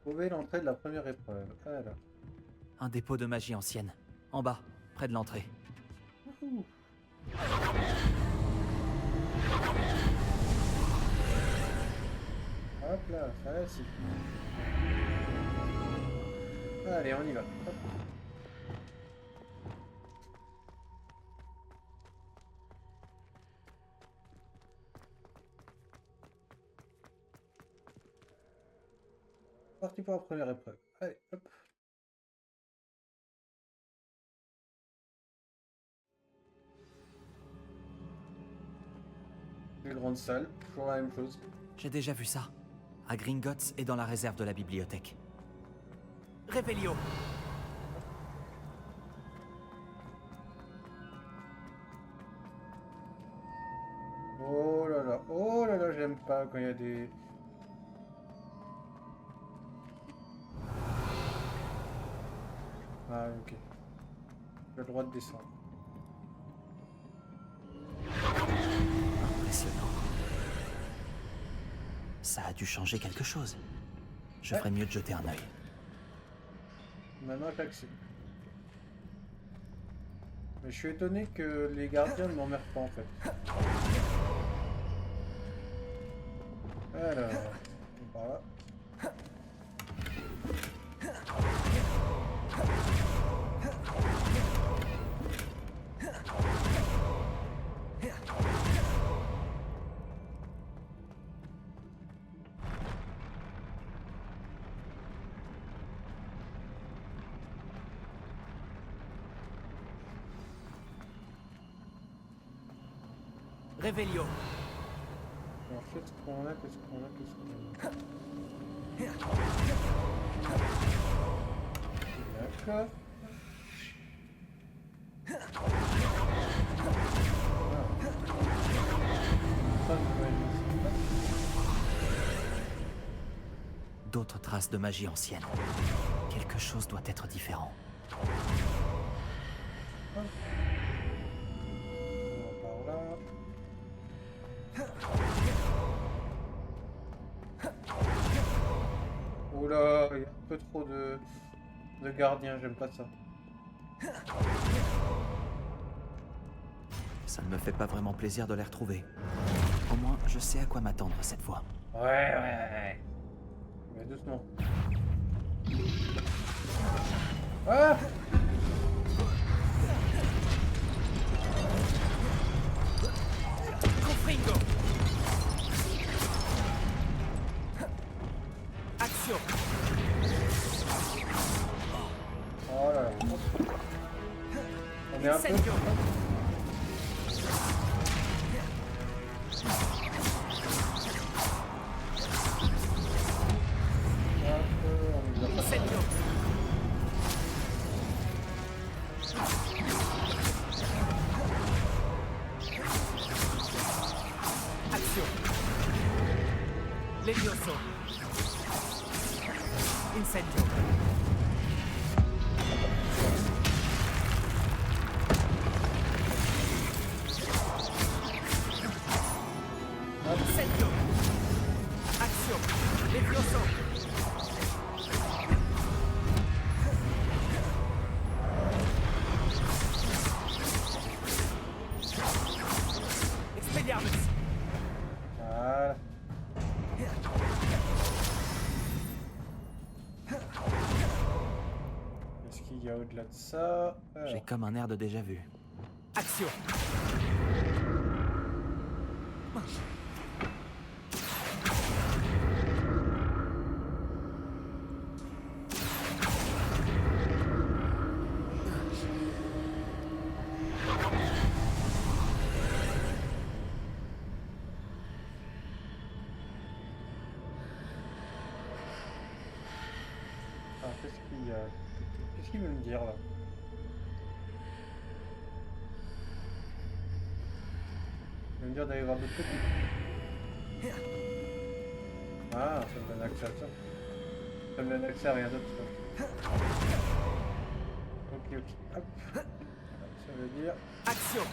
Trouver l'entrée de la première épreuve. Alors. Un dépôt de magie ancienne. En bas, près de l'entrée. Wouhou. Hop là, facile. Allez, on y va. Hop. Parti pour la première épreuve. Allez, hop. Plus grande salle, toujours la même chose. J'ai déjà vu ça. À Gringotts et dans la réserve de la bibliothèque. Revelio. Oh là là, j'aime pas quand il y a des... Ah, ok. J'ai le droit de descendre. Impressionnant. Ça a dû changer quelque chose. Je ferais mieux de jeter un œil. Maintenant, j'accepte. Mais je suis étonné que les gardiens ne m'emmerdent pas, en fait. Alors, on part là. Revelio. Alors, qu'est-ce qu'on a, qu'est-ce qu'on a, qu'est-ce qu'on a. D'accord. D'autres traces de magie ancienne. Quelque chose doit être différent. On va par là. Oula, il y a un peu trop de gardiens, j'aime pas ça. Ça ne me fait pas vraiment plaisir de les retrouver. Au moins, je sais à quoi m'attendre cette fois. Ouais. Mais doucement. Ah! Confringo. Action. Oh là là. On est un peu... Incendio. Action. Levioso. Incendio. Incendio. Action. Levioso. Expelliarmus. Voilà. Qu'est-ce qu'il y a au-delà de ça? Alors. J'ai comme un air de déjà-vu. Action. Ah, qu'est-ce qu'il y a? Qu'est-ce qu'il veut me dire là? Il veut me dire d'aller voir d'autres côté. Ah, ça me donne accès à ça. Ça me donne accès à rien d'autre. Ça. Ok. Hop. Ça veut dire... Action.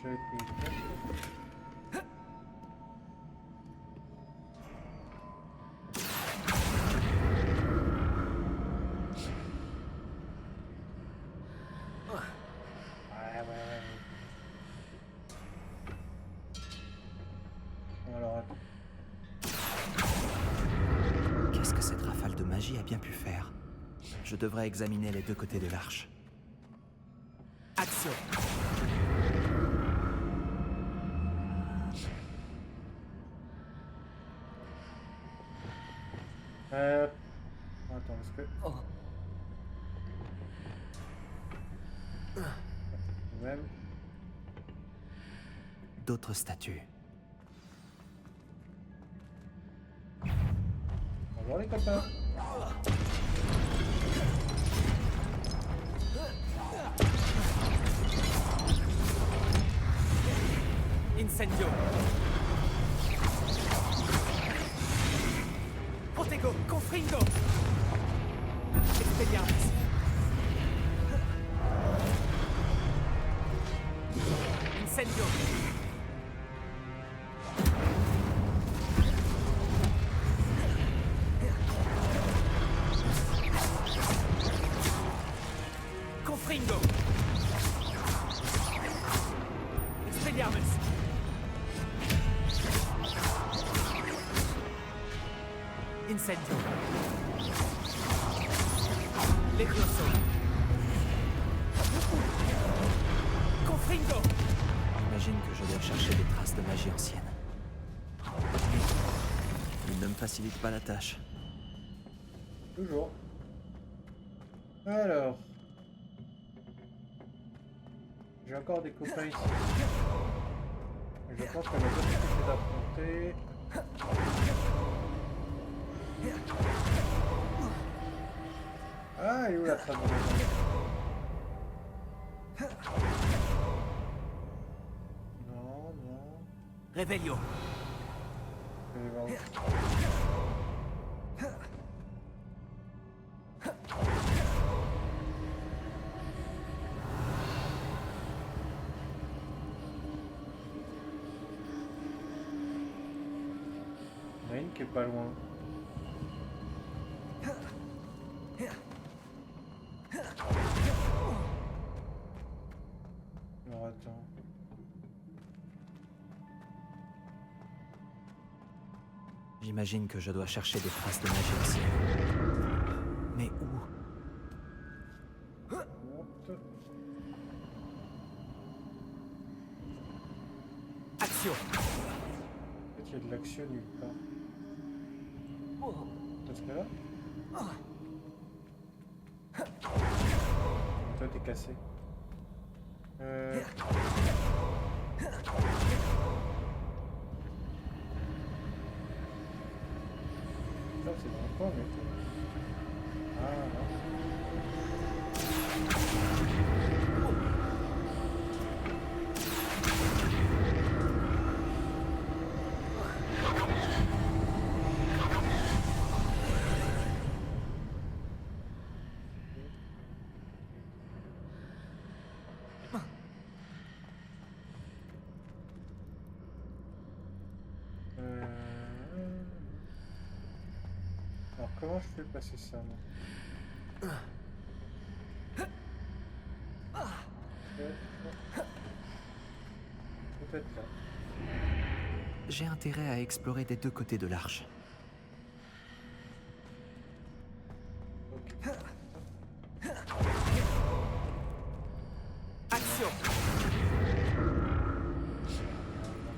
J'ai pris. Ouais, ouais, ouais. Alors, attends. Qu'est-ce que cette rafale de magie a bien pu faire? Je devrais examiner les deux côtés de l'arche. Action! Attends, parce que. Oh. Même. D'autres statues. Bonjour les copains. Incendio! Protego! Confringo! Expelliarmus! Incendio! Confringo! Expelliarmus! Incendio! L'écloso! Confringo! J'imagine que je dois chercher des traces de magie ancienne. Il ne me facilite pas la tâche. Toujours. Alors. J'ai encore des copains ici. Je pense que la possibilité d'affronter. Ah, elle est où la trace de magie? Non, non. Revelio! Je vais voir où. Il y en a une qui est pas loin. Alors attends. J'imagine que je dois chercher des traces de magie ancienne. Mais où? Monte. Action! En fait, il y a de l'action nulle part. Parce que là? Toi, t'es cassé. Ça, c'est dans le coin, mais. Ah, non. Alors, comment je fais passer ça, moi? Peut-être là. J'ai intérêt à explorer des deux côtés de l'arche. Ok. Action!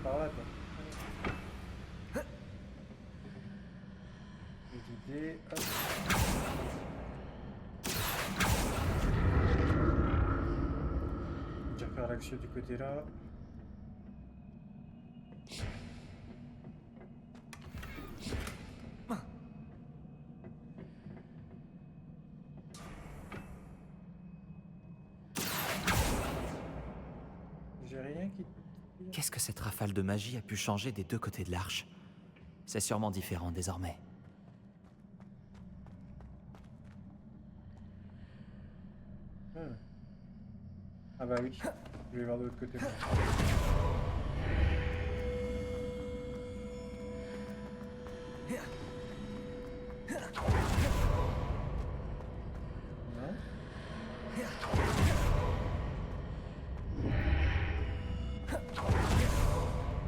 Par là, quoi. L'idée, hop. Je vais faire l'action du côté là. J'ai rien qui... Qu'est-ce que cette rafale de magie a pu changer des deux côtés de l'arche? C'est sûrement différent désormais. Ah bah oui. Je vais voir de l'autre côté. Non.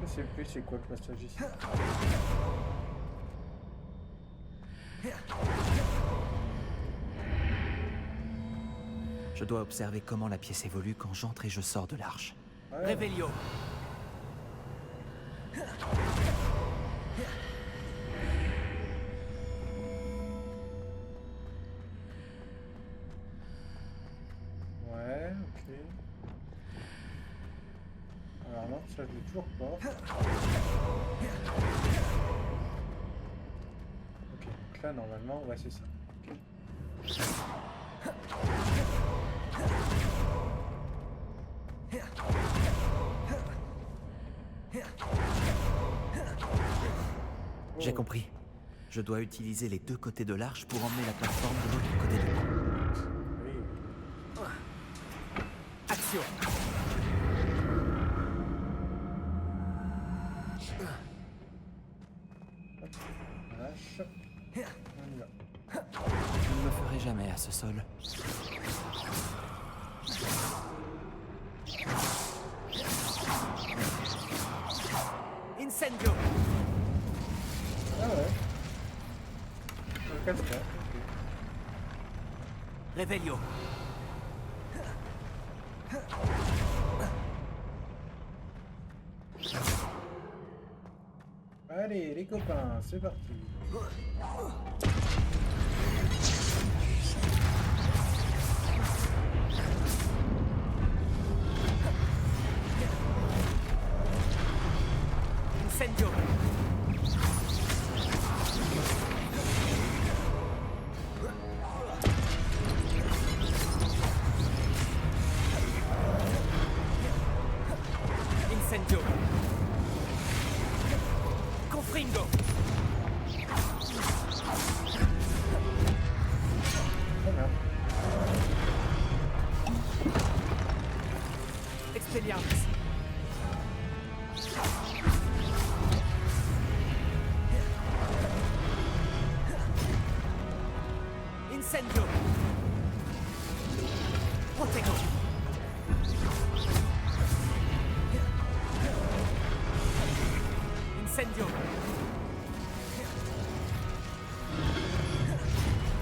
Je sais plus c'est quoi le passage ici. Je dois observer comment la pièce évolue quand j'entre et je sors de l'arche. Ouais. Revelio. Ouais, ok. Alors non, ça je l'ai toujours pas. Ok, donc là normalement, ouais c'est ça. Ok. J'ai compris. Je dois utiliser les deux côtés de l'arche pour emmener la plateforme de l'autre côté du pont. Oui. Action. Lâche. On y va. Je ne me ferai jamais à ce sol. Incendio. Ah ouais. Le casque, ok. Revelio. Allez les copains, c'est parti. Incendio. Incendio. Confringo. Très bien. Expelliarmus. Incendio. Protego. Incendio.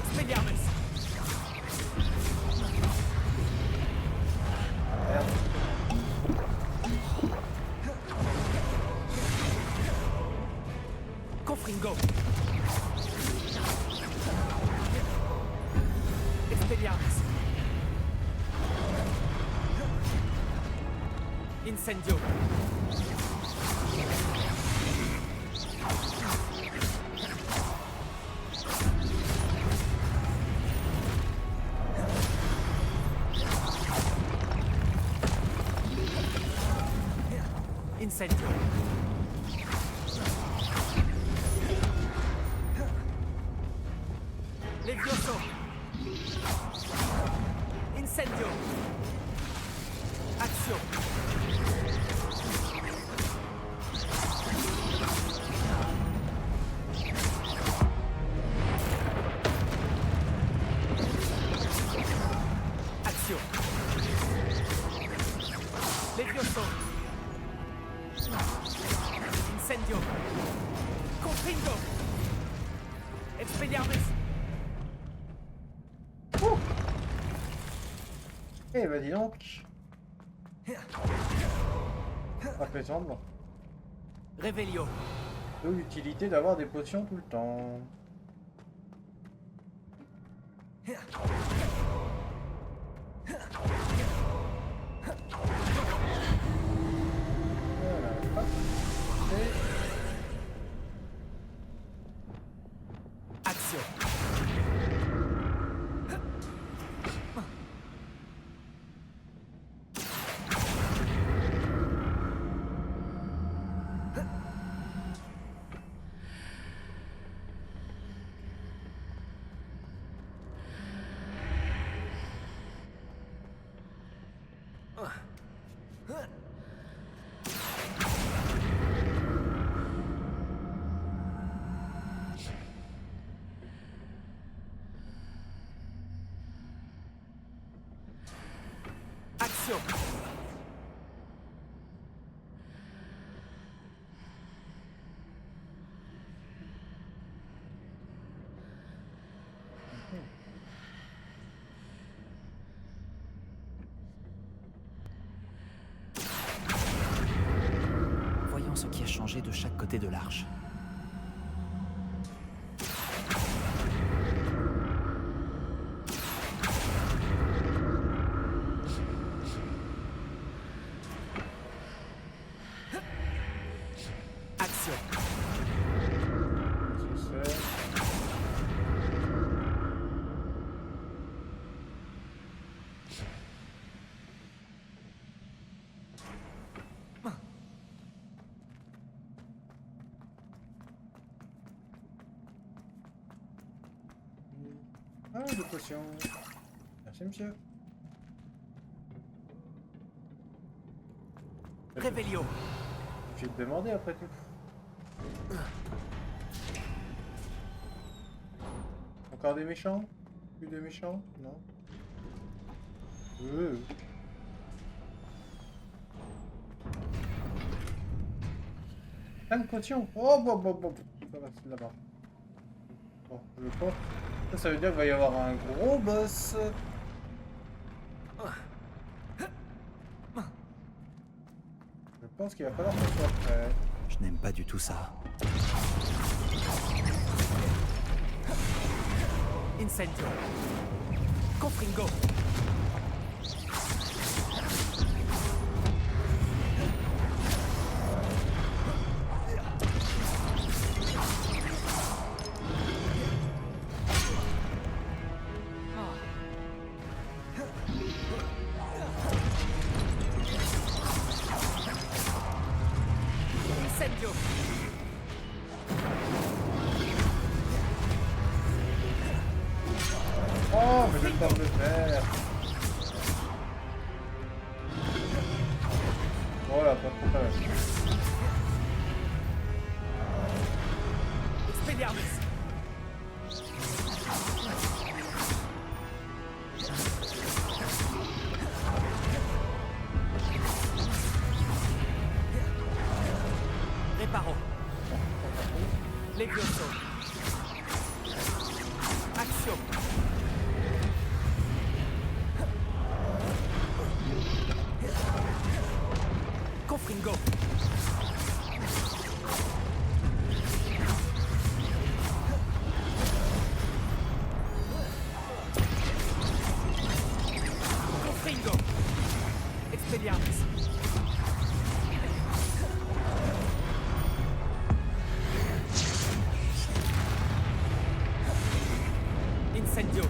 Expelliarmus. Merde. Confringo. Expelliarmus. Incendio. Incendio. Levioso. Incendio. Action. Action. Levioso. Incendio. Confringo. Expelliarmus. Eh bah dis donc. Impressionnant. Revelio. D'où l'utilité d'avoir des potions tout le temps. Voilà, hop. Et Action. Accio. Voyons ce qui a changé de chaque côté de l'arche. Accio. Succès. Ah, des potions. Merci, monsieur. Revelio. J'ai te demandé après tout. Encore des méchants? Plus de méchants? Non. 5 potions. Oh, bon. Ça va, c'est là-bas. Bon, je pense. Ça veut dire qu'il va y avoir un gros boss. Je pense qu'il va falloir qu'on soit prêt. Je n'aime pas du tout ça. Incendio. Confringo. Incendio. Oh, mais le temps de faire. Voilà, pas trop mal. Expelliarmus. Reparo. Levioso. Accio. Confringo. Confringo. Expelliarmus. Incendio.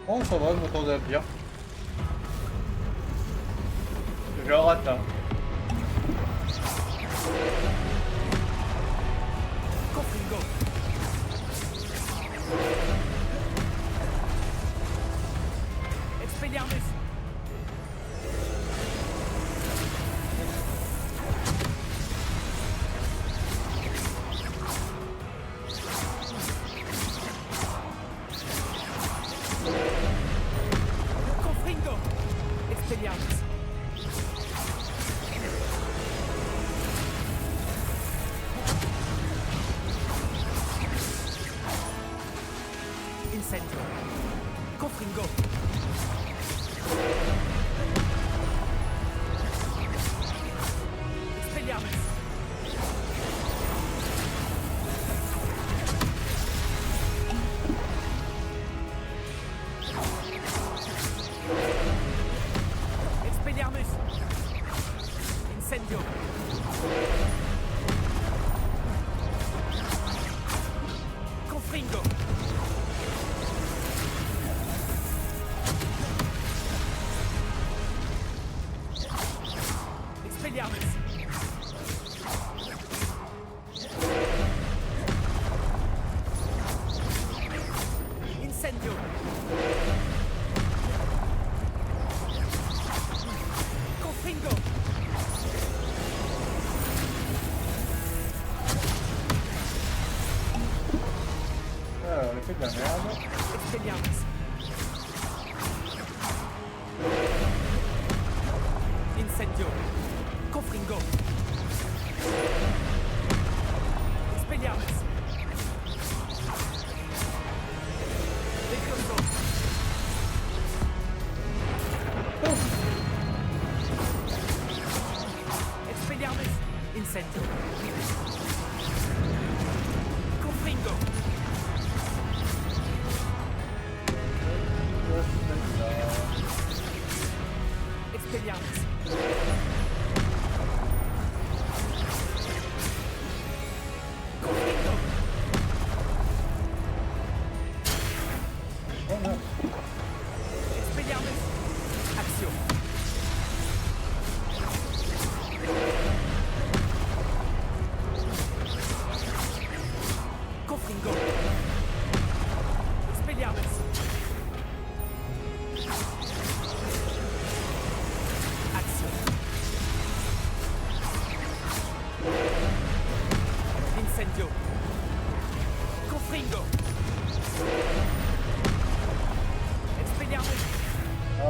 Oh, ça va, je m'entendais bien. Je rate, hein. Confringo. Expelliarmus. Confringo. Expelliarmus. Incendio. Confringo. Expelliarmus. Expelliarmus. Incendio. Confringo. Expelliarmus. Incendio. Confringo. Alors, on a fait de la merde. Expelliarmus.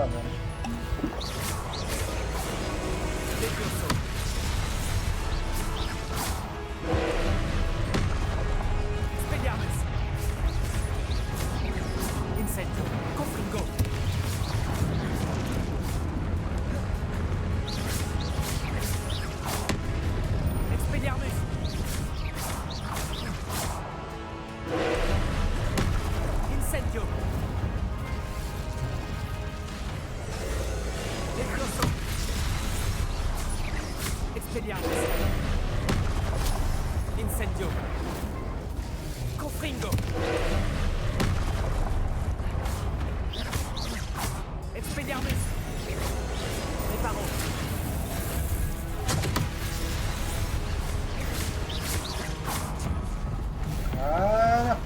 Ah merde. Levioso. Expelliarmus. Incendio. Confringo. Expelliarmus. Incendio. Levioso. Expelliarmus. Incendio. Confringo. Expelliarmus. Reparo. Ah.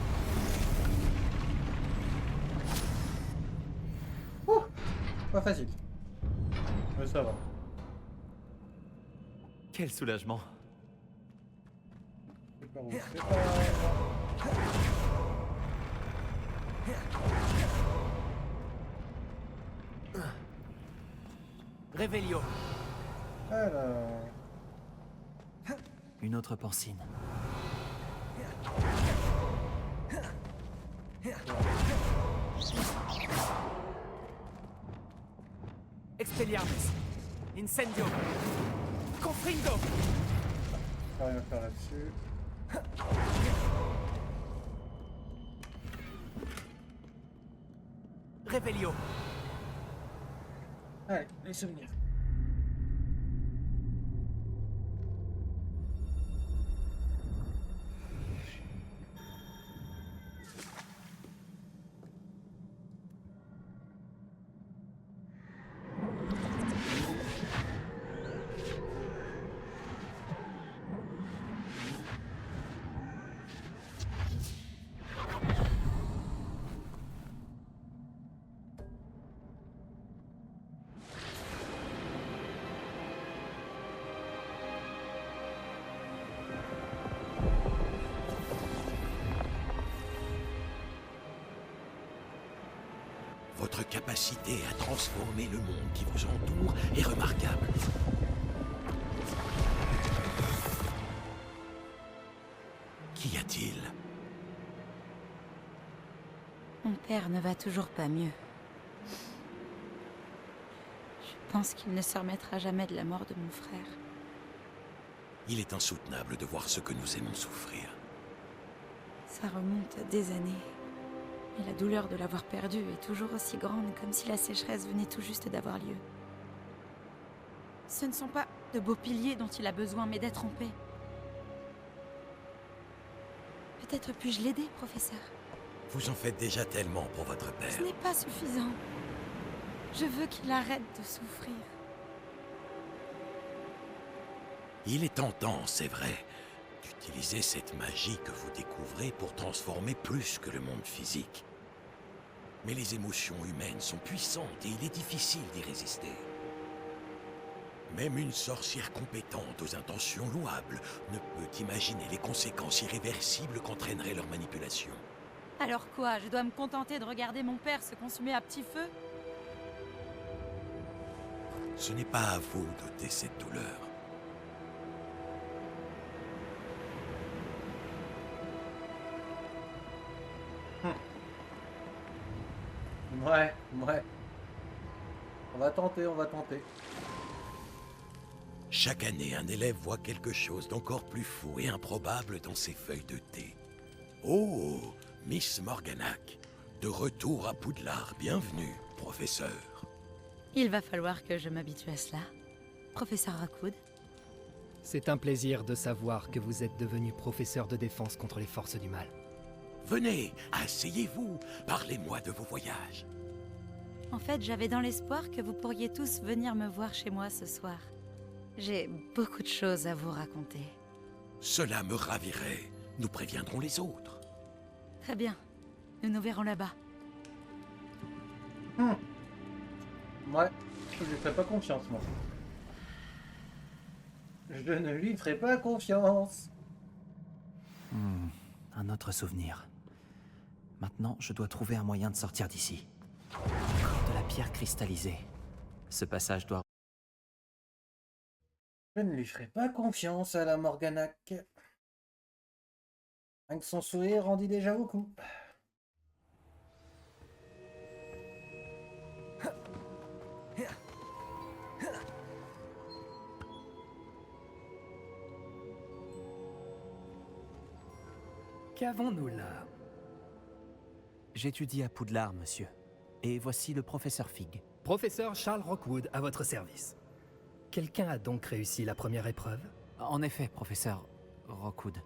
Ouh, pas facile. Mais ça va. Quel soulagement. C'est pas bon, c'est pas... Revelio. Alors... Une autre pancine. Expelliarmus. Incendio. Confringo. Je peux rien faire là-dessus. Revelio. Allez, les souvenirs. Votre capacité à transformer le monde qui vous entoure est remarquable. Qu'y a-t-il? Mon père ne va toujours pas mieux. Je pense qu'il ne se remettra jamais de la mort de mon frère. Il est insoutenable de voir ce que nous aimons souffrir. Ça remonte à des années. Et la douleur de l'avoir perdu est toujours aussi grande, comme si la sécheresse venait tout juste d'avoir lieu. Ce ne sont pas de beaux piliers dont il a besoin, mais d'être en paix. Peut-être puis-je l'aider, professeur? Vous en faites déjà tellement pour votre père. Ce n'est pas suffisant. Je veux qu'il arrête de souffrir. Il est tentant, c'est vrai, d'utiliser cette magie que vous découvrez pour transformer plus que le monde physique. Mais les émotions humaines sont puissantes et il est difficile d'y résister. Même une sorcière compétente aux intentions louables ne peut imaginer les conséquences irréversibles qu'entraînerait leur manipulation. Alors quoi? Je dois me contenter de regarder mon père se consumer à petit feu? Ce n'est pas à vous d'ôter cette douleur. Ouais, ouais. On va tenter, on va tenter. Chaque année, un élève voit quelque chose d'encore plus fou et improbable dans ses feuilles de thé. Oh, Miss Morganac, de retour à Poudlard, bienvenue, professeur. Il va falloir que je m'habitue à cela. Professeur Rockwood. C'est un plaisir de savoir que vous êtes devenu professeur de défense contre les forces du mal. Venez, asseyez-vous, parlez-moi de vos voyages. En fait, j'avais dans l'espoir que vous pourriez tous venir me voir chez moi ce soir. J'ai beaucoup de choses à vous raconter. Cela me ravirait. Nous préviendrons les autres. Très bien. Nous nous verrons là-bas. Ouais, je lui ferai pas confiance, moi. Je ne lui ferai pas confiance. Un autre souvenir. Maintenant, je dois trouver un moyen de sortir d'ici. Encore de la pierre cristallisée. Ce passage doit... Je ne lui ferai pas confiance à la Morganac. Rien que son sourire rendit déjà beaucoup. Qu'avons-nous là? J'étudie à Poudlard, monsieur. Et voici le professeur Fig. Professeur Charles Rockwood, à votre service. Quelqu'un a donc réussi la première épreuve? En effet, professeur Rockwood.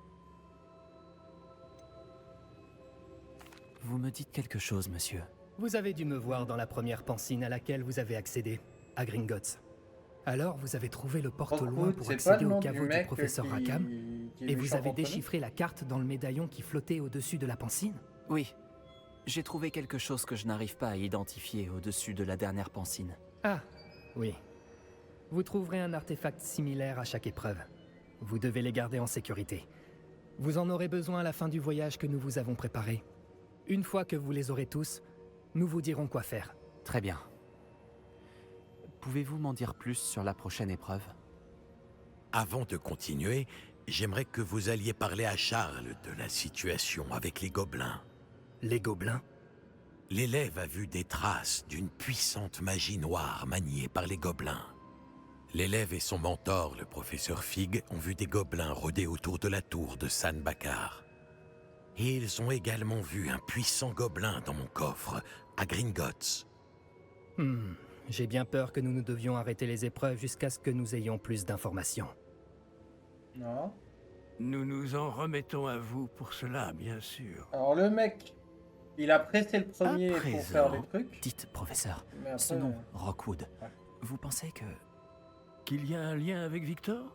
Vous me dites quelque chose, monsieur. Vous avez dû me voir dans la première pancine à laquelle vous avez accédé, à Gringotts. Alors vous avez trouvé le porte au loin Rockwood, pour c'est pas accéder le au nom caveau du du mec professeur qui- Rackham, qui est et vous méchant avez contre nous. déchiffré la carte dans le médaillon qui flottait au-dessus de la pancine? Oui. J'ai trouvé quelque chose que je n'arrive pas à identifier au-dessus de la dernière pancine. Ah, oui. Vous trouverez un artefact similaire à chaque épreuve. Vous devez les garder en sécurité. Vous en aurez besoin à la fin du voyage que nous vous avons préparé. Une fois que vous les aurez tous, nous vous dirons quoi faire. Très bien. Pouvez-vous m'en dire plus sur la prochaine épreuve? Avant de continuer, j'aimerais que vous alliez parler à Charles de la situation avec les gobelins. Les gobelins? L'élève a vu des traces d'une puissante magie noire maniée par les gobelins. L'élève et son mentor, le professeur Fig, ont vu des gobelins rôder autour de la tour de San Bakar. Et ils ont également vu un puissant gobelin dans mon coffre, à Gringotts. J'ai bien peur que nous ne devions arrêter les épreuves jusqu'à ce que nous ayons plus d'informations. Non. Nous nous en remettons à vous pour cela, bien sûr. Alors le mec, il a pressé le premier À pour faire présent, des trucs. Dites, professeur, Mais ce après, nom, Rockwood, ouais. vous pensez que... Qu'il y a un lien avec Victor?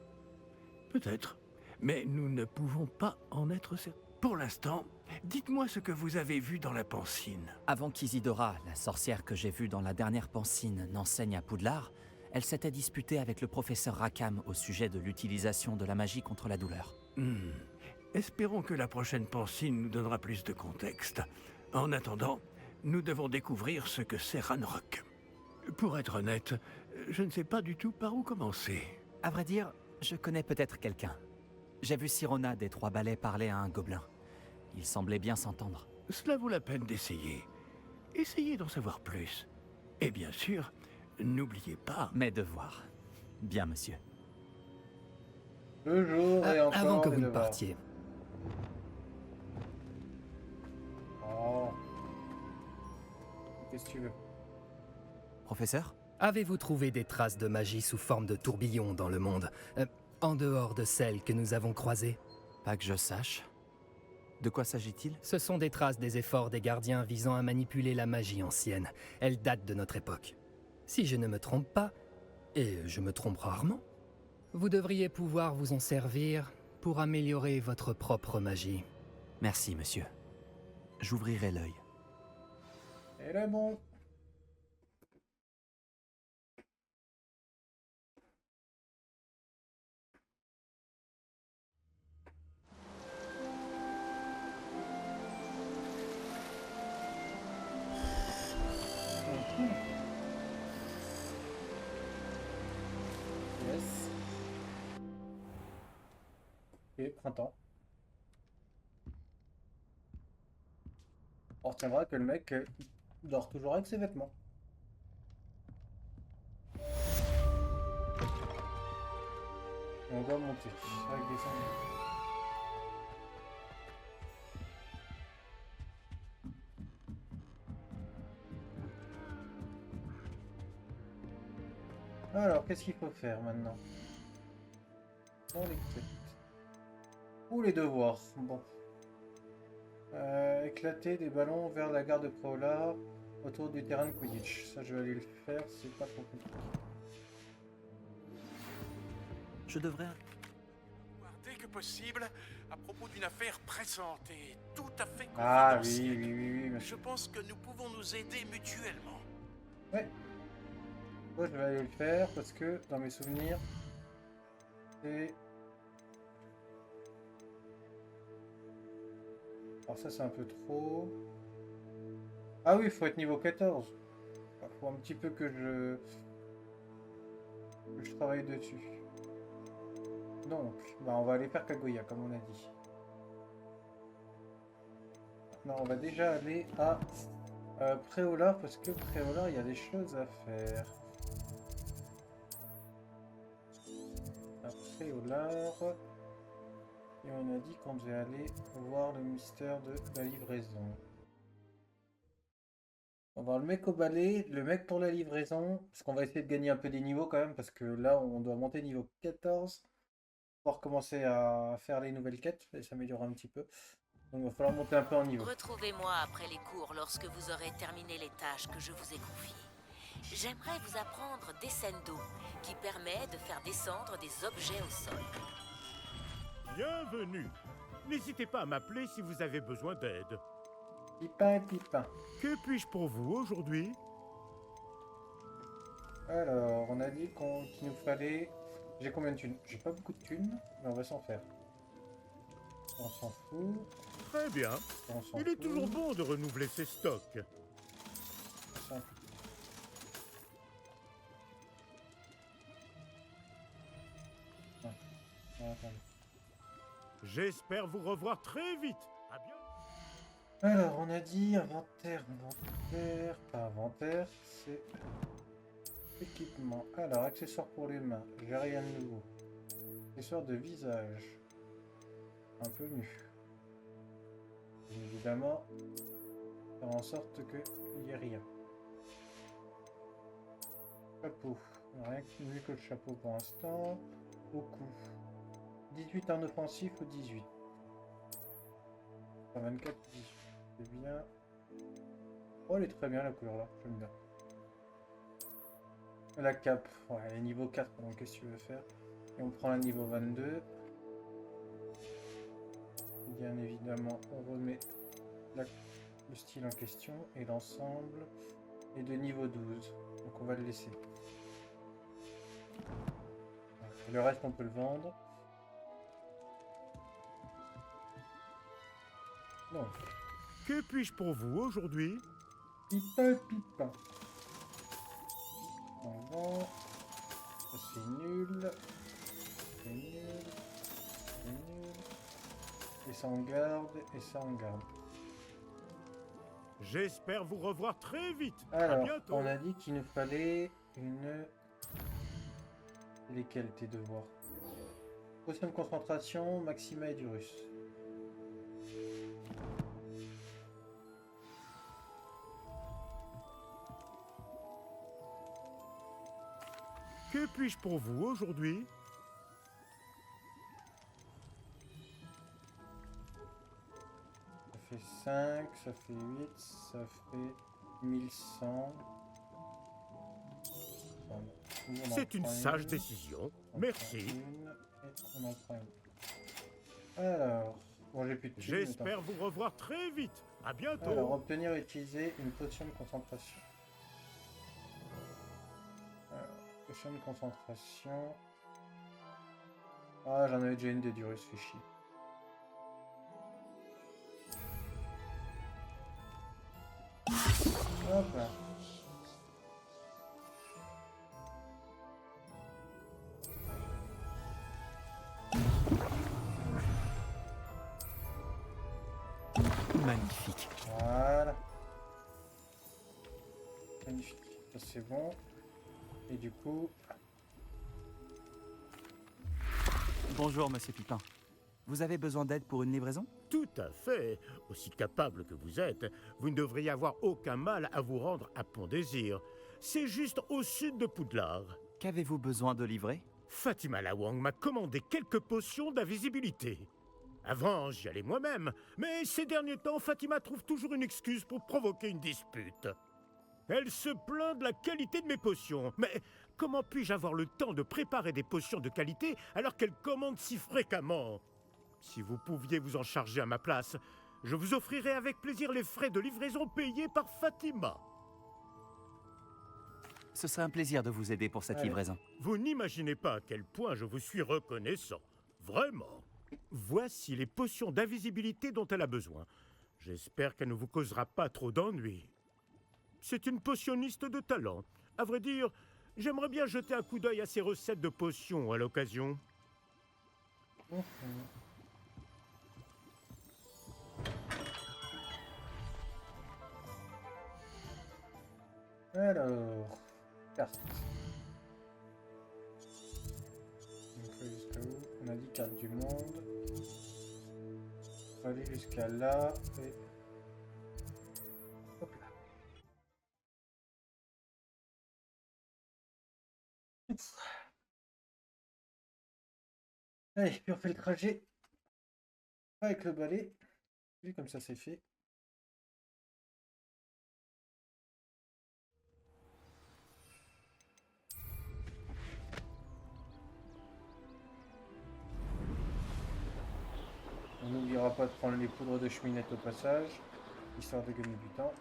Peut-être. Mais nous ne pouvons pas en être certains. Pour l'instant, dites-moi ce que vous avez vu dans la pancine. Avant qu'Isidora, la sorcière que j'ai vue dans la dernière pancine, n'enseigne à Poudlard, elle s'était disputée avec le professeur Rackham au sujet de l'utilisation de la magie contre la douleur. Espérons que la prochaine pancine nous donnera plus de contexte. En attendant, nous devons découvrir ce que c'est Ranrock. Pour être honnête, je ne sais pas du tout par où commencer. À vrai dire, je connais peut-être quelqu'un. J'ai vu Sirona des Trois Balais parler à un gobelin. Il semblait bien s'entendre. Cela vaut la peine d'essayer. Essayez d'en savoir plus. Et bien sûr, n'oubliez pas... Mes devoirs. Bien, monsieur. Toujours et encore. Avant que les vous ne devoirs. partiez, Oh. Qu'est-ce que tu veux? Professeur? avez-vous trouvé des traces de magie sous forme de tourbillon dans le monde, en dehors de celles que nous avons croisées? Pas que je sache. De quoi s'agit-il? Ce sont des traces des efforts des gardiens visant à manipuler la magie ancienne. Elles datent de notre époque. Si je ne me trompe pas, et je me trompe rarement, vous devriez pouvoir vous en servir pour améliorer votre propre magie. Merci, monsieur. J'ouvrirai l'œil. Et là bon. Yes. Et printemps. On retiendra que le mec dort toujours avec ses vêtements. On doit monter avec des sangles. Alors, qu'est-ce qu'il faut faire maintenant? Bon, les quêtes. Ou les devoirs. Bon. Éclater des ballons vers la gare de Prolard autour du terrain de Quidditch. Ça, je vais aller le faire, c'est pas trop compliqué. Je devrais... Dès que possible, à propos d'une affaire pressante et tout à fait Ah oui, confidentielle. oui, monsieur. Je pense que nous pouvons nous aider mutuellement. Ouais. Moi, je vais aller le faire parce que dans mes souvenirs, c'est... Alors ça, c'est un peu trop... Ah oui, il faut être niveau 14. Il Faut un petit peu que je travaille dessus. Donc, bah on va aller faire Kaguya, comme on a dit. Maintenant, on va déjà aller à Préolard, parce que Préolard, il y a des choses à faire. À Préolard. Et on a dit qu'on devait aller voir le mystère de la livraison. On va voir le mec au balai, le mec pour la livraison, parce qu'on va essayer de gagner un peu des niveaux quand même, parce que là on doit monter niveau 14 pour commencer à faire les nouvelles quêtes et s'améliorer un petit peu. Donc il va falloir monter un peu en niveau. Retrouvez-moi après les cours lorsque vous aurez terminé les tâches que je vous ai confiées. J'aimerais vous apprendre Descendo, qui permet de faire descendre des objets au sol. Bienvenue. N'hésitez pas à m'appeler si vous avez besoin d'aide. Pipin, pipin. Que puis-je pour vous aujourd'hui? Alors, on a dit qu'il nous fallait... J'ai combien de thunes? J'ai pas beaucoup de thunes, mais on va s'en faire. On s'en fout. Très bien. On s'en Il est fout. toujours bon de renouveler ses stocks. On s'en fout. Ah, attendez. J'espère vous revoir très vite. À bientôt. Alors, on a dit inventaire, pas inventaire, c'est équipement. Alors, accessoires pour les mains, j'ai rien de nouveau. Accessoires de visage, un peu mieux. Et évidemment, faire en sorte qu'il n'y ait rien. Chapeau, rien que mieux que le chapeau pour l'instant. Au cou, 18 en offensif ou 18? 24, 18. C'est bien. Oh, elle est très bien la couleur là, j'aime bien. La cape, ouais, elle est niveau 4, donc qu'est-ce que tu veux faire? Et on prend la niveau 22. Bien évidemment, on remet le style en question et l'ensemble est de niveau 12. Donc on va le laisser. Le reste, on peut le vendre. Non. Que puis-je pour vous aujourd'hui? Pipin, pipin. On vend. Ça c'est nul. C'est nul. C'est nul. Et ça on garde. Et ça on garde. J'espère vous revoir très vite. À Alors, bientôt. on a dit qu'il nous fallait une... Lesquels tes devoirs? Potion de concentration, Maxima et Durus. Que puis-je pour vous aujourd'hui? Ça fait 5, ça fait 8, ça fait 1100. C'est une sage décision. Merci. On en prend une. Alors, bon, j'ai plus de thunes, J'espère vous revoir très vite. À bientôt. Alors, obtenir et utiliser une potion de concentration. Alors, potion de concentration. Ah, j'en avais déjà une de Durus, fait chier. Hop là. Magnifique. Voilà. Magnifique. Ça c'est bon. Et du coup... Bonjour, monsieur Pipin. Vous avez besoin d'aide pour une livraison? Tout à fait. Aussi capable que vous êtes, vous ne devriez avoir aucun mal à vous rendre à Pont-Désir. C'est juste au sud de Poudlard. Qu'avez-vous besoin de livrer? Fatima Lawang m'a commandé quelques potions d'invisibilité. Avant, j'y allais moi-même, mais ces derniers temps, Fatima trouve toujours une excuse pour provoquer une dispute. Elle se plaint de la qualité de mes potions, mais comment puis-je avoir le temps de préparer des potions de qualité alors qu'elle commande si fréquemment? Si vous pouviez vous en charger à ma place, je vous offrirais avec plaisir les frais de livraison payés par Fatima. Ce serait un plaisir de vous aider pour cette livraison. Vous n'imaginez pas à quel point je vous suis reconnaissant. Vraiment. Voici les potions d'invisibilité dont elle a besoin. J'espère qu'elle ne vous causera pas trop d'ennuis. c'est une potionniste de talent. À vrai dire, j'aimerais bien jeter un coup d'œil à ses recettes de potions à l'occasion. Alors, carte. On fait jusqu'à où? On a dit carte du monde. On va aller jusqu'à là et hop là. Allez, puis on fait le trajet avec le balai. Vu comme ça c'est fait. On n'oubliera pas de prendre les poudres de cheminette au passage, histoire de gagner du temps.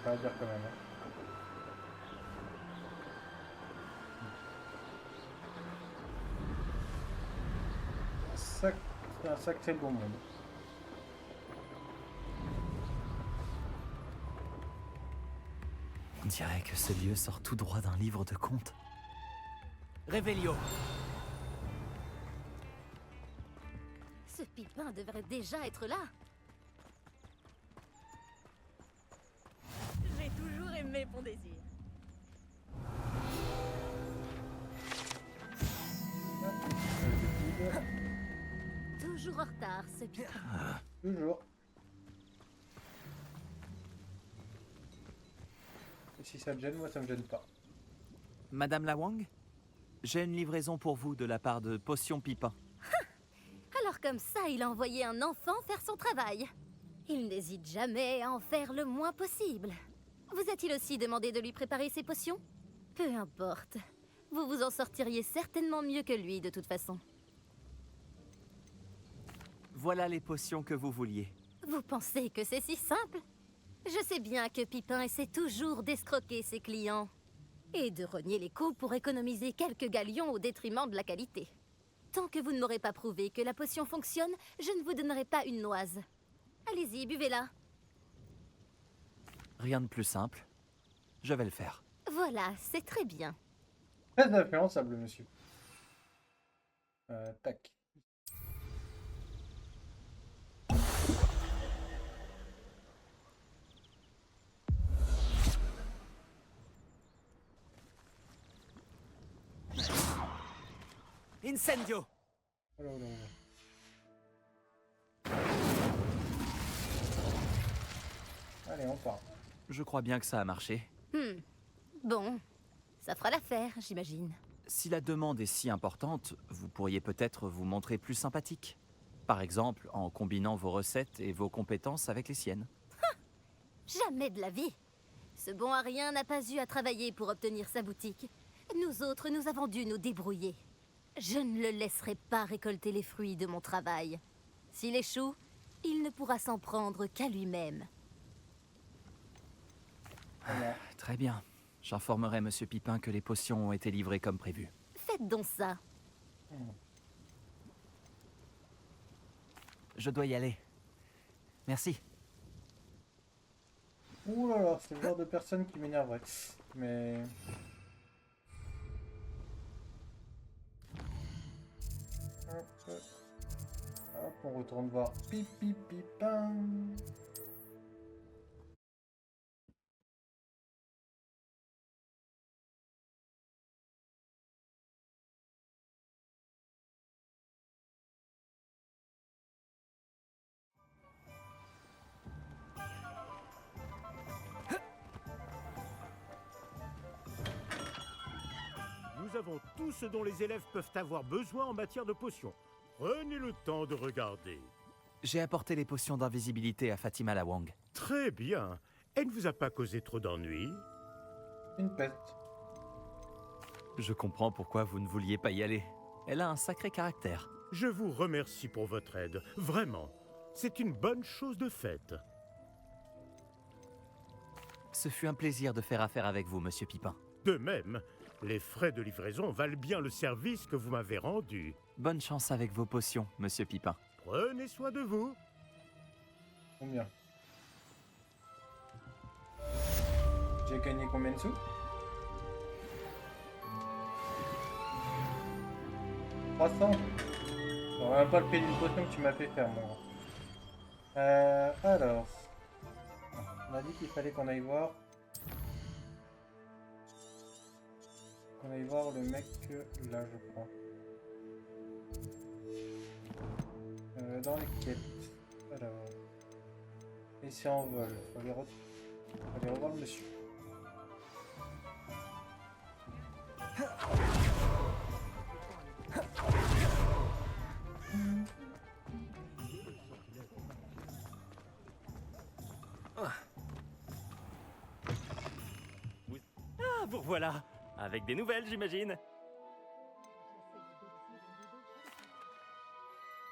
Pas à dire quand même. C'est un sacré bon monde. On dirait que ce lieu sort tout droit d'un livre de contes. Revelio. Ce Pipin devrait déjà être là. J'ai toujours aimé Pont-Désir. Toujours en retard, ce Pipin. Toujours. Et si ça te gêne, moi ça me gêne pas. Madame La Wang, j'ai une livraison pour vous de la part de Potion Pipin. Alors comme ça, il a envoyé un enfant faire son travail. Il n'hésite jamais à en faire le moins possible. Vous a-t-il aussi demandé de lui préparer ses potions? Peu importe. Vous vous en sortiriez certainement mieux que lui, de toute façon. Voilà les potions que vous vouliez. Vous pensez que c'est si simple? Je sais bien que Pipin essaie toujours d'escroquer ses clients. Et de rogner les coûts pour économiser quelques galions au détriment de la qualité. Tant que vous ne m'aurez pas prouvé que la potion fonctionne, je ne vous donnerai pas une noise. Allez-y, buvez-la. Rien de plus simple. Je vais le faire. Voilà, c'est très bien. Très influençable, monsieur. Tac. Incendio. Oh là là là. Allez, on part. Je crois bien que ça a marché. Bon, ça fera l'affaire, j'imagine. Si la demande est si importante, vous pourriez peut-être vous montrer plus sympathique. Par exemple, en combinant vos recettes et vos compétences avec les siennes. Jamais de la vie. Ce bon à rien n'a pas eu à travailler pour obtenir sa boutique. Nous autres, nous avons dû nous débrouiller. Je ne le laisserai pas récolter les fruits de mon travail. S'il échoue, il ne pourra s'en prendre qu'à lui-même. Très bien. J'informerai Monsieur Pipin que les potions ont été livrées comme prévu. Faites donc ça. Je dois y aller. Merci. Ouh là là, c'est le genre de personne qui m'énerverait. Mais... Hop, on retourne voir Pipi Pipin. Nous avons tout ce dont les élèves peuvent avoir besoin en matière de potions. Prenez le temps de regarder. J'ai apporté les potions d'invisibilité à Fatima Lawang. Très bien. Elle ne vous a pas causé trop d'ennuis? Une peste. Je comprends pourquoi vous ne vouliez pas y aller. Elle a un sacré caractère. Je vous remercie pour votre aide. Vraiment. C'est une bonne chose de faite. Ce fut un plaisir de faire affaire avec vous, Monsieur Pipin. De même, les frais de livraison valent bien le service que vous m'avez rendu. Bonne chance avec vos potions, Monsieur Pipin. Prenez soin de vous. Combien? J'ai gagné combien de sous? 300. On va pas le payer d'une potion que tu m'as fait faire, moi. Alors. On a dit qu'il fallait qu'on aille voir. Qu'on aille voir le mec là, je crois. Dans les quêtes. Alors. Et c'est en vol. Faut aller, faut aller revoir le monsieur. Ah, vous voilà. Avec des nouvelles, j'imagine.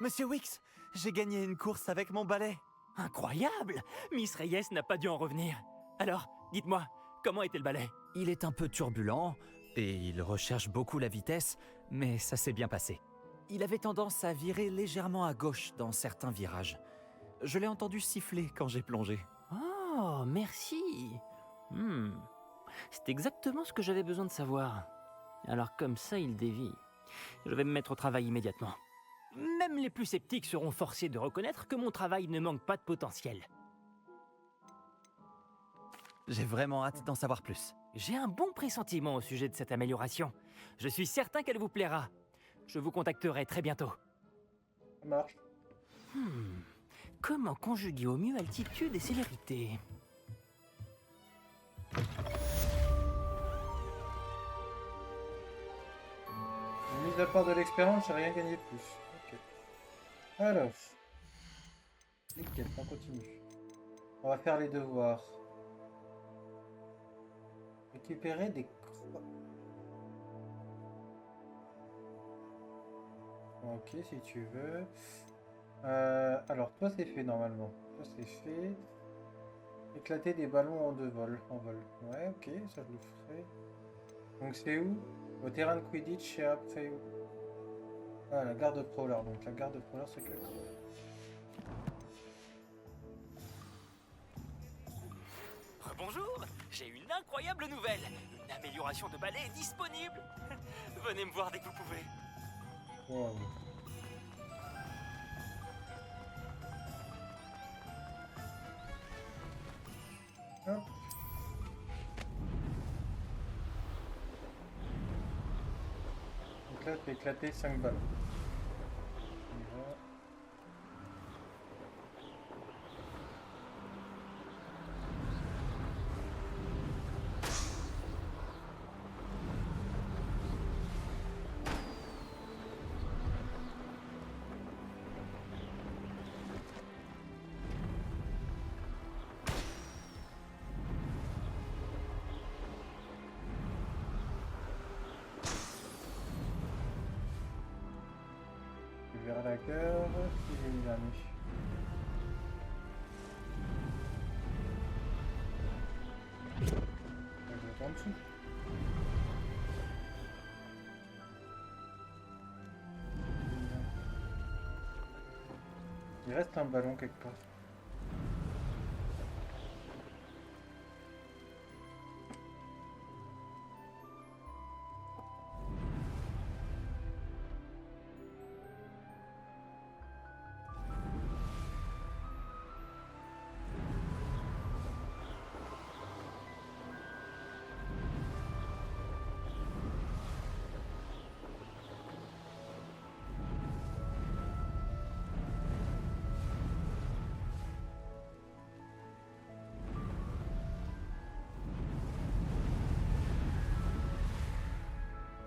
Monsieur Wix, j'ai gagné une course avec mon balai. Incroyable! Miss Reyes n'a pas dû en revenir. Alors, dites-moi, comment était le balai? Il est un peu turbulent et il recherche beaucoup la vitesse, mais ça s'est bien passé. Il avait tendance à virer légèrement à gauche dans certains virages. Je l'ai entendu siffler quand j'ai plongé. Oh, merci. C'est exactement ce que j'avais besoin de savoir. Alors comme ça, il dévie. Je vais me mettre au travail immédiatement. Même les plus sceptiques seront forcés de reconnaître que mon travail ne manque pas de potentiel. J'ai vraiment hâte d'en savoir plus. J'ai un bon pressentiment au sujet de cette amélioration. Je suis certain qu'elle vous plaira. Je vous contacterai très bientôt. Ça marche. Comment conjuguer au mieux altitude et célérité? Mis à part de l'expérience, j'ai rien gagné de plus. Ok. Alors. Les quêtes, on continue. On va faire les devoirs. Récupérer des croix. Ok, si tu veux. Alors, toi, c'est fait normalement. Toi, c'est fait. Éclater des ballons en vol. Ouais, ok, ça je le ferai. Donc, c'est où? Au terrain de Quidditch et après où? Ah, la gare de Prowler. Donc, la gare de Prowler, c'est que. Bonjour, j'ai une incroyable nouvelle. Une amélioration de balai est disponible. Venez me voir dès que vous pouvez. Wow. Hop. Donc là, tu éclater 5 balles. On y va. Vers la gare, si j'ai mis la nuit. Je vais en dessous. Il reste un ballon quelque part.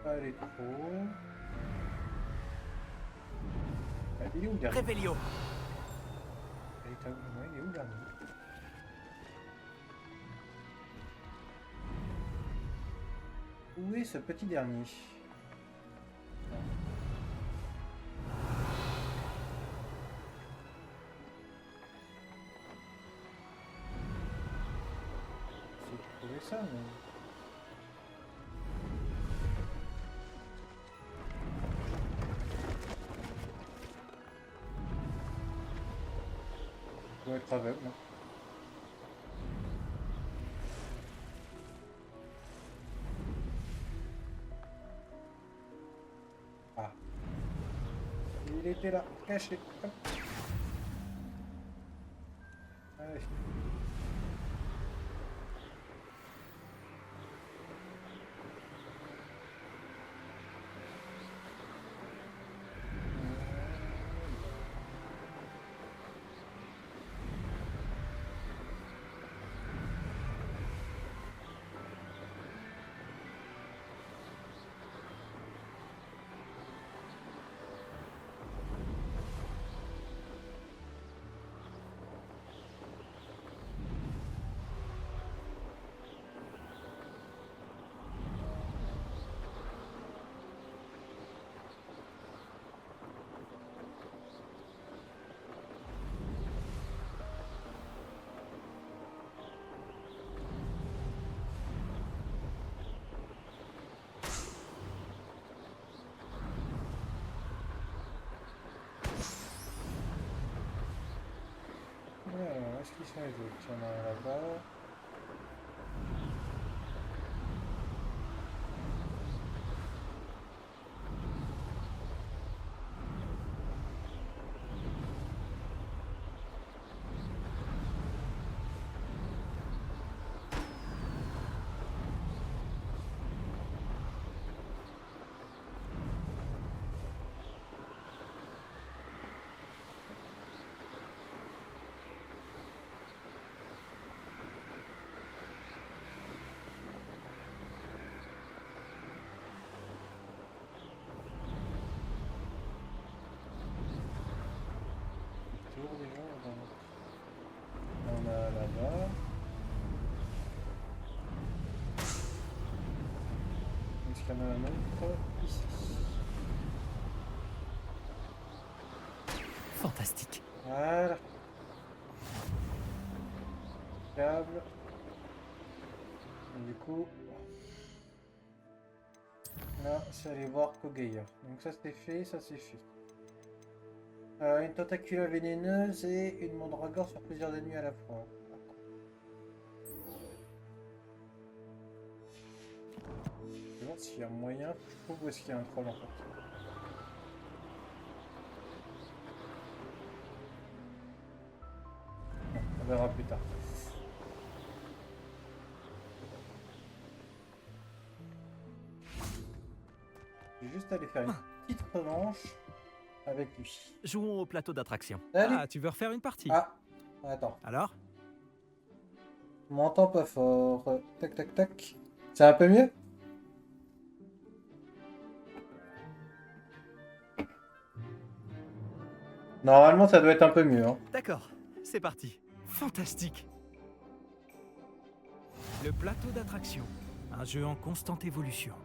pas aller trop. Ah, il est où le dernier? Réveillon. Il est où le dernier? Où est ce petit dernier? J'ai trouvé ça, mais... Je dois être aveugle. Ah. Il était là, caché. Hop. Allez. Alors, est-ce qu'ils sont les autres? Il y en a un là-bas. Toujours des gens là-bas. On a là-bas. Est-ce qu'il y en a un autre ici? Fantastique. Voilà. Câble. Et du coup, là, c'est aller voir Kogeir. Donc ça c'est fait, ça c'est fait. Une tentacula vénéneuse et une mandragore sur plusieurs ennemis à la fois. Je vais voir s'il y a moyen. Je trouve où est-ce qu'il y a un troll en fait. Non, on verra plus tard. Je vais juste aller faire une petite revanche avec lui. Jouons au plateau d'attraction. Allez. Ah, tu veux refaire une partie? Ah, attends. Alors? Je m'entends pas fort. Tac, tac, tac. C'est un peu mieux? Normalement, ça doit être un peu mieux. Hein. D'accord, c'est parti. Fantastique. Le plateau d'attraction. Un jeu en constante évolution.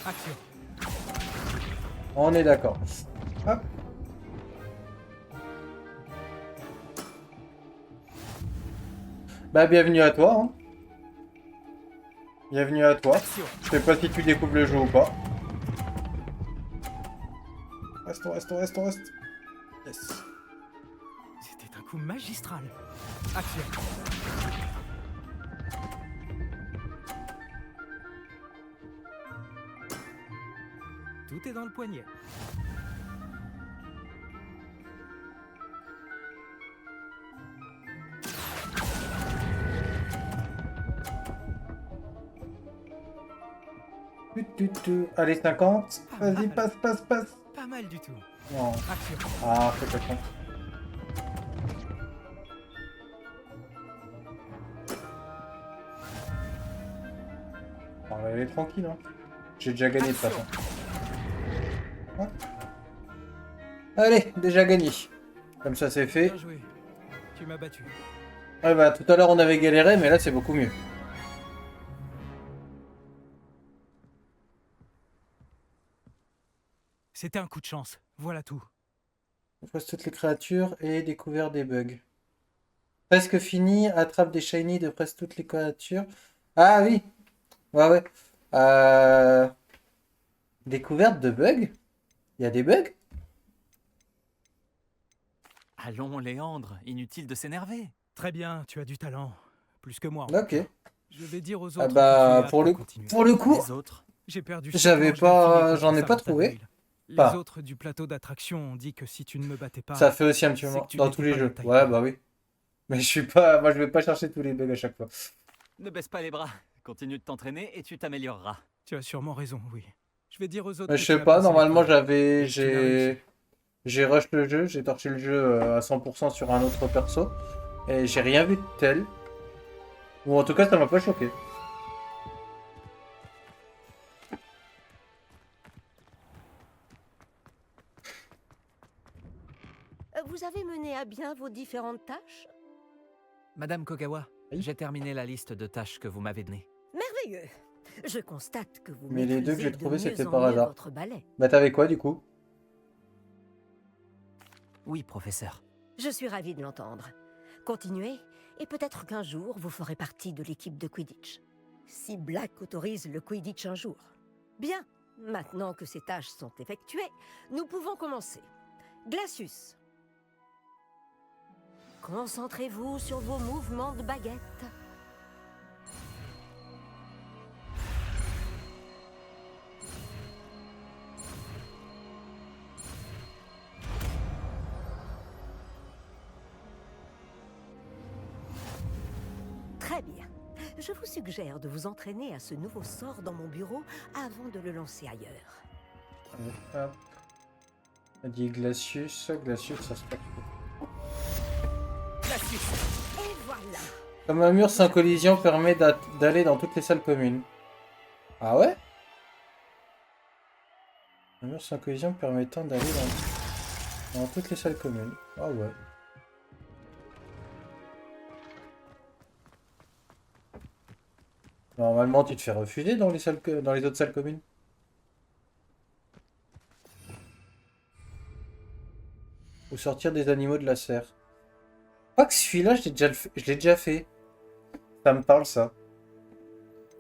Action. On est d'accord. Hop. Bah, bienvenue à toi. Hein. Bienvenue à toi. Action. Je sais pas si tu découvres le jeu ou pas. Reste. Yes. C'était un coup magistral. Action. Tout est dans le poignet. Allez, 50. Pas Vas-y, mal. passe. Pas mal du tout. Non. Action. Ah, c'est pas con. On va aller tranquille, hein. J'ai déjà gagné de toute façon. Ouais. Allez, déjà gagné. Comme ça c'est fait. Bien joué. Tu m'as battu. Ouais bah tout à l'heure on avait galéré mais là c'est beaucoup mieux. C'était un coup de chance. Voilà tout. Efface toutes les créatures et découvert des bugs. Presque fini, attrape des shiny de presque toutes les créatures. Ah oui. Ouais ouais. Découverte de bugs? Il y a des bugs? Allons, Léandre, inutile de s'énerver. Très bien, tu as du talent. Plus que moi. en Ok. tout cas. Je vais dire aux autres Ah que bah tu es pour apte le à continuer. coup, Les autres? J'ai perdu j'avais 7 manches pas- d'affilée j'en ai contre pas Samantha trouvé. Doyle. Les Pas. autres du plateau d'attraction ont dit que si tu ne me battais pas, ça fait aussi un petit c'est moment que tu dans n'étais tous les pas de jeux. taille Ouais pleine. bah oui. Mais je suis pas, moi je vais pas chercher tous les bugs à chaque fois. Ne baisse pas les bras. Continue de t'entraîner et tu t'amélioreras. Tu as sûrement raison, oui. Je vais dire aux autres Mais que je tu sais as pas, passé normalement l'épreuve. Et tu l'as réussi. j'ai rush le jeu, j'ai torché le jeu à 100% sur un autre perso et j'ai rien vu de tel. Ou en tout cas ça m'a pas choqué. Vous avez mené à bien vos différentes tâches? Madame Kogawa, Oui. j'ai terminé la liste de tâches que vous m'avez donnée. Merveilleux. Je constate que vous Mais les deux que j'ai maîtrisez de trouvés, mieux c'était en par mieux hasard. votre ballet. Bah t'avais quoi du coup? Oui, professeur. Je suis ravie de l'entendre. Continuez, et peut-être qu'un jour, vous ferez partie de l'équipe de Quidditch. Si Black autorise le Quidditch un jour. Bien, maintenant que ces tâches sont effectuées, nous pouvons commencer. Glacius. Concentrez-vous sur vos mouvements de baguette. Très bien. Je vous suggère de vous entraîner à ce nouveau sort dans mon bureau avant de le lancer ailleurs. Hop. On a dit Glacius, Glacius ça se passe. Et voilà. Comme un mur sans collision permet d'aller dans toutes les salles communes. Ah ouais? Un mur sans collision permettant d'aller dans toutes les salles communes. Ah ouais. Normalement, tu te fais refuser dans les dans les autres salles communes. Ou sortir des animaux de la serre. Je crois que celui-là, je l'ai déjà fait. Ça me parle, ça.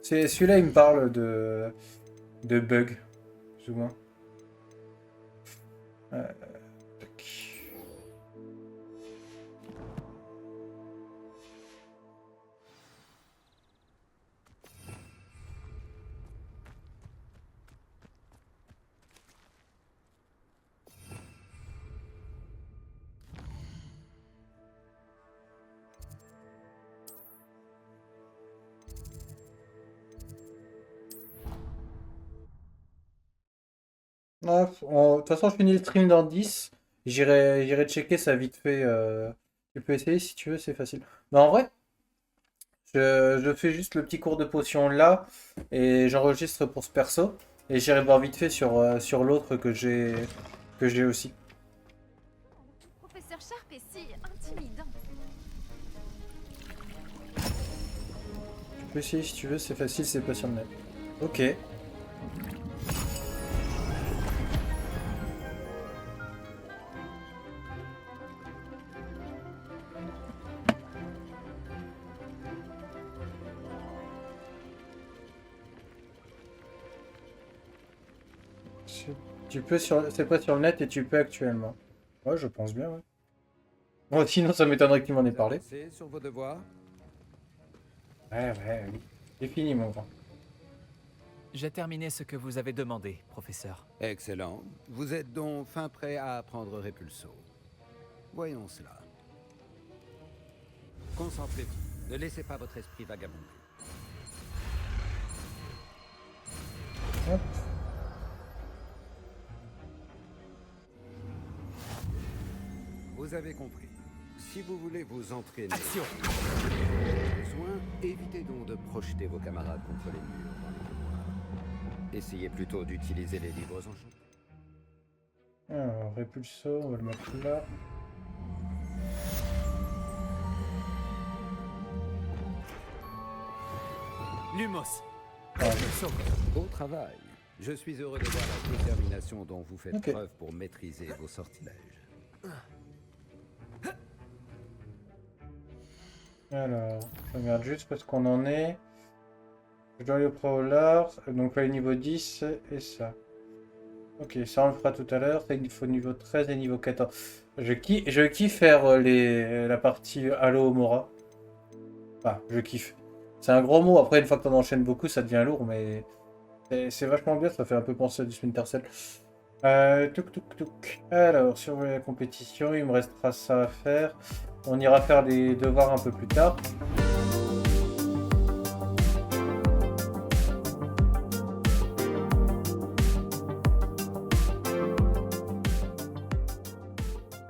Celui-là, il me parle de bug, plus ou moins. Tac. Ah, de toute façon, je finis le stream dans 10. J'irai checker ça vite fait. Tu peux essayer si tu veux, c'est facile. Mais en vrai, je fais juste le petit cours de potion là. Et j'enregistre pour ce perso. Et j'irai voir vite fait sur l'autre que j'ai aussi. Professeur Sharp est si intimidant. Tu peux essayer si tu veux, c'est facile, c'est pas sur le net. Ok. Tu peux c'est pas sur le net et tu peux actuellement. Ouais, je pense bien, ouais. Bon, sinon ça m'étonnerait que tu m'en aies parlé. Sur vos devoirs. Ouais, oui. C'est fini, mon grand. J'ai terminé ce que vous avez demandé, professeur. Excellent. Vous êtes donc fin prêt à apprendre Repulso. Voyons cela. Concentrez-vous. Ne laissez pas votre esprit vagabonder. Hop. Vous avez compris. Si vous voulez vous entraîner... Action. Besoin, évitez donc de projeter vos camarades contre les murs dans les couloirs. Essayez plutôt d'utiliser les livres enchantés. Alors, Repulso, on va le mettre là. Lumos. Beau travail. Je suis heureux de voir la détermination dont vous faites preuve pour maîtriser vos sortilèges. Alors, je regarde juste parce qu'on en est. Je dois aller au Prowler, donc là, niveau 10 et ça. Ok, ça on le fera tout à l'heure. Il faut niveau 13 et niveau 14. Je kiffe faire la partie Halo Mora. Enfin, je kiffe. C'est un gros mot. Après, une fois que t'en enchaînes beaucoup, ça devient lourd, mais c'est vachement bien. Ça fait un peu penser à du Splinter Cell. Alors, sur la compétition, il me restera ça à faire. On ira faire les devoirs un peu plus tard.